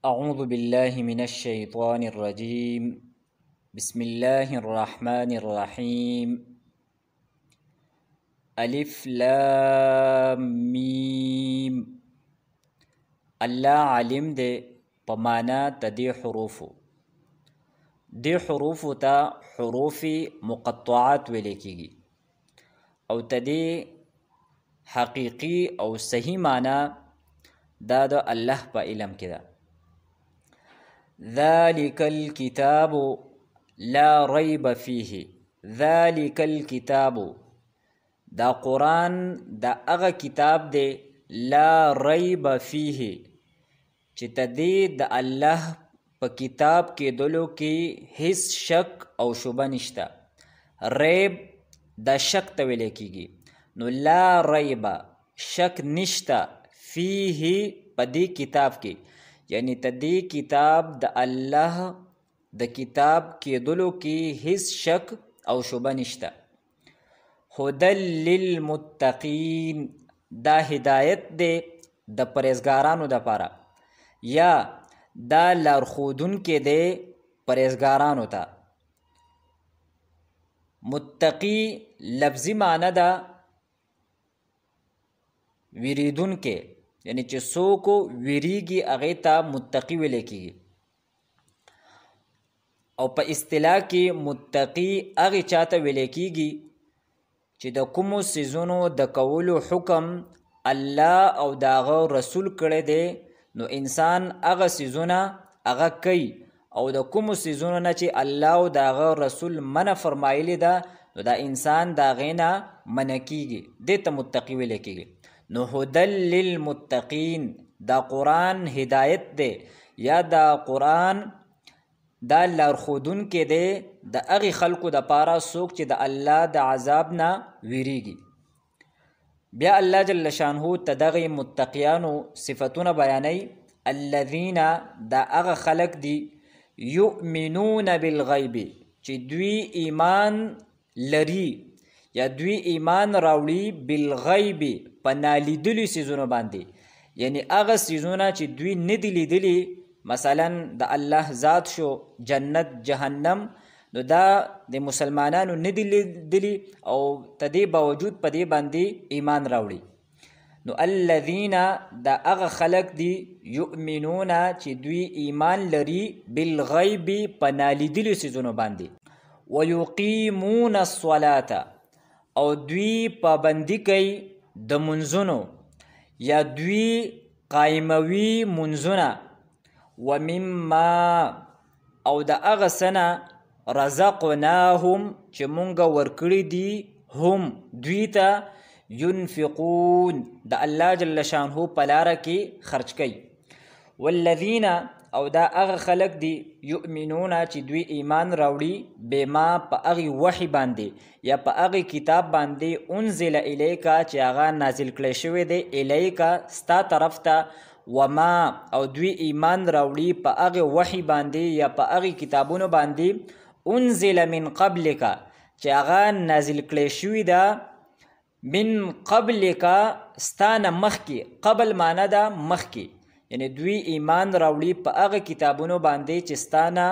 أعوذ بالله من الشيطان الرجيم. بسم الله الرحمن الرحيم. ألف لام ميم. الله علم دے پمانا تدی حروفو. دی حروفو تا حروف مقطعات ولیکیگی او تدی حقیقی او صحیح معنی دا الله پا علم کدا. ذلك الكتاب لا ريب فيه. ذلك الكتاب دا قرآن دا اغا کتاب دے لا ریب فیه چی تدی دا اللہ پا کتاب کے دلو کی حس شک او شبہ نشتا. ریب دا شک تولے کی گی نو لا ریب شک نشتا فیه پا دی کتاب کی یعنی تدی کتاب دا اللہ دا کتاب کے دلو کی حس شک او شبہ نشتا. هدى للمتقین دا ہدایت دے دا پرہیزگارانو دا پارا یا دا لارخودن کے دے پرہیزگارانو تا. متقی لفظی معنی دا ویریدن کے یعنی چی سو کو ویریگی اغیتا متقی ویلے کی گی او پا اصطلاح کی متقی اغی چاہتا ویلے کی گی چې د کومو سیزونو د کولو حکم الله او داغه رسول کړی دی نو انسان هغه سیزونه هغه کوي او د کومو سیزونو نه چې الله او داغه رسول منع فرمایلی ده نو دا انسان د هغې نه منع کیږي دې ته متقی ویلی کیږي. نو هدل للمتقین دا قرآن هدایت دی یا دا قرآن دا لارخودن کے دے دا اغی خلقو دا پارا سوک چی دا اللہ دا عذاب نا ویریگی. بیا اللہ جل شانہو تدغی متقیانو صفتون بیانی الذین دا اغی خلق دی یؤمنون بالغیب چی دوی ایمان لری یا دوی ایمان راوڑی بالغیب پا نالیدلی سیزونو باندی یعنی اغی سیزونا چی دوی ندلی دلی مثلا دا اللہ ذات شو جنت جہنم نو دا د مسلمانانو ندی دلی او تدی باوجود پدی باندی ایمان راوڑی. نو الذین دا اغا خلق دی یؤمنون چی دوی ایمان لری بالغیب پنالی دلی سیزونو باندی ویقیمون الصلاة او دوی پابندی کئی دا منزونو یا دوی قائموی منزونا ومما او دا اغسنا رزقناهم چه مونگا ورکڑی دی هم دویتا ينفقون دا اللہ جل شانہو پلارا کی خرچ کئی. والذین او دا اغ خلق دی یؤمنونا چی دوی ایمان راوڑی بیما پا اغی وحی باندی یا پا اغی کتاب باندی انزل الیکا چی آغا نازل کلیشوی دے الیکا ستا طرف تا وما او دوی ایمان راوڑی پا اغی وحی باندی یا پا اغی کتابونو باندی انزل من قبلکا چی آغا نازل کلیشوی دا من قبلکا ستانا مخکی قبل مانا دا مخکی یعنی دوی ایمان راوڑی پا اغی کتابونو باندی چی ستانا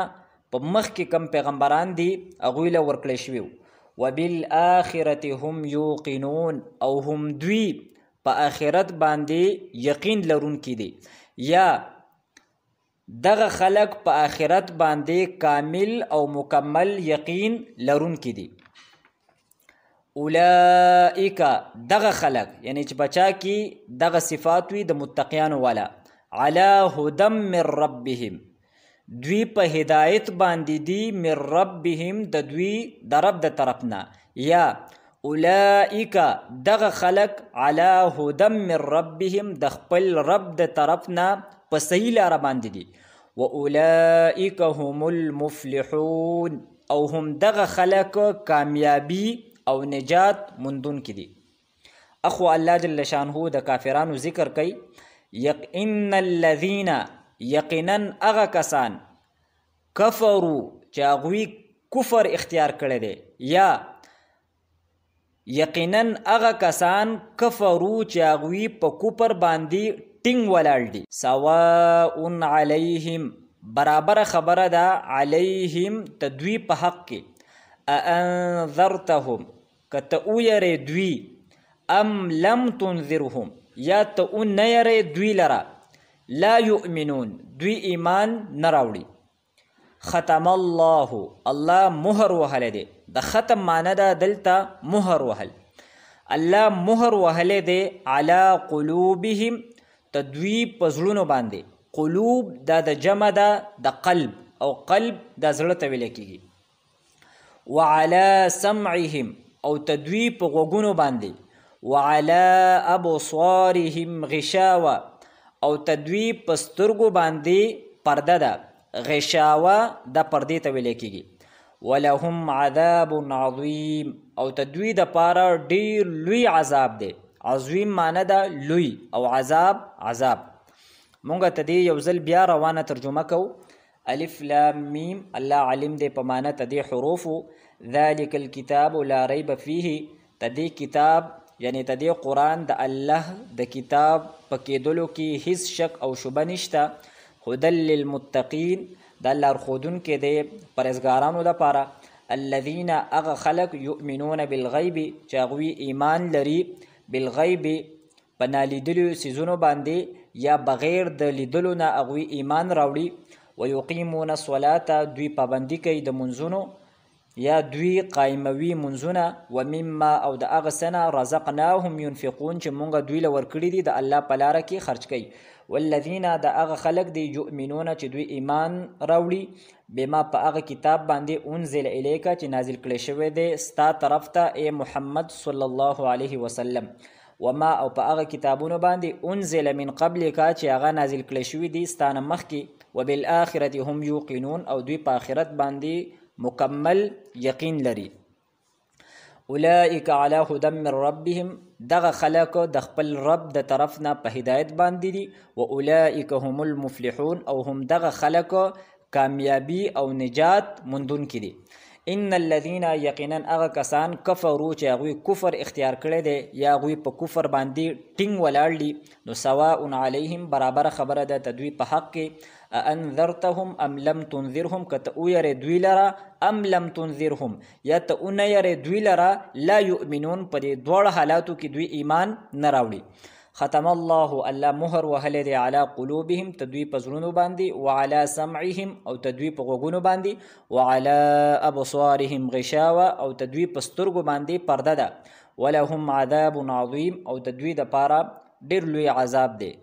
پا مخکی کم پیغمبران دی اغوی لورکلیشویو. وبالآخرت هم یوقنون او هم دوی پا آخرت باندی یقین لرون کی دی یا دغ خلق پا آخرت باندی کامل او مکمل یقین لرون کی دی. اولئیکا دغ خلق یعنی چی بچا کی دغ صفاتوی د متقیانو والا علی هدم من ربهم دوی پا ہدایت باندی دی من ربهم د دوی د رب د طرفنا یا اولئیکا دغ خلق علی هدم من ربهم د خپل رب د طرفنا پا صحیح لارا باندی دی. و اولئیک هم المفلحون او هم دغ خلق کامیابی او نجات مندون کی دی. اخو اللہ جل شانہو د کافرانو ذکر کئی ان الذین یقینا اغا کسان کفرو چاگوی کفر اختیار کرده یا یقینا اغا کسان کفرو چاگوی پا کفر باندی ټینګ ولاړ دي. سواء علیهم برابر خبره ده علیهم تدوی په حق کې انذرتهم کته ویرې دوی ام لم تنذرهم یا ته نه یرې دوی لره لا یؤمنون دوی ایمان نه راوړي. ختم الله الله مهر وهلی دی. د ختم معنی ده دلته مهر وهل. الله مهر وهلی دی علی قلوبهم تدوی په زړونو باندې. قلوب دا د جمع ده د قلب او قلب دا زړه ته ویل کیږي. وعلى سمعهم او تدوی په غوږونو باندې. وعلى ابصارهم غشاوه او تدوی په سترګو باندې پرده ده. غشاوه د پردې ته ویل کیږي. ولهم عذاب عظیم او تدوی د پاره ډیر لوی عذاب دی. عظیم معنی ده لوی او عذاب عذاب. مونږ ته دې یو ځل بیا روانه ترجمه کو. الف لام میم الله علم دی په معنی ته دې حروفو. ذلک الکتاب لا ریب فیه تدې کتاب یعنی تدې قرآن د الله د کتاب په کېدلو کې هیڅ شک او شبه نشته. هدى للمتقین د لارښودونکي دی پرهیزګارانو دپاره. الذین هغه خلک یؤمنون بالغیب چې هغوی ایمان لري بالغیب په نالیدلو څیزونو باندې یا بغیر د لیدلو نه هغوی ایمان راوړي. ویقیمون الصلاة دوی پابندي کوي د منځونو یا دوی قایموي منځونه. ومما او د هغه څه نه رزقناهم ينفقون چې مونږ دوی له ورکړي دي د الله په لاره کې خرج کوي. والذین د هغه خلک دی یؤمنون چې دوی ایمان راوړي بما په هغه کتاب باندې انزل الیک چې نازل کړی شوی دی ستا طرف ته ای محمد صلی الله علیه وسلم. وما او په هغه کتابونو باندې انزل من قبلک چې هغه نازل کړی شوی دی ستانه مخکې. وبالآخرة هم یوقنون او دوی په آخرت باندې مکمل یقین لري. اولئک علی هدى من ربهم دغه خلق د خپل رب د طرف نه په هدایت باندې دي. و اولئک هم المفلحون او هم دغه خلق کامیابی او نجات موندونکي دي. ان الذين یقینا هغه کسان کفروا چې هغوی کفر اختیار کړی دی یا هغوی په کفر باندې ټینګ ولاړ دي نو سواء علیهم برابر خبره ده تدوی په حق کې. انذرتهم ام لم تنذرهم کته ویرې دوی لره ام لم تنذرهم یا ته نه یرې دوی لره لا یؤمنون په دې دواړه حالاتو کې دوی ایمان نه راوړي. ختم الله الله مهر وهلی دی علی قلوبهم تدوی په زړونو باندې. وعلى سمعهم او تدوی په غوږونو باندې. وعلى ابصارهم غشاوه او تدوی په سترګو باندې پرده ده. ولهم عذاب عظیم او تدوی د پاره ډیر لوی عذاب دی.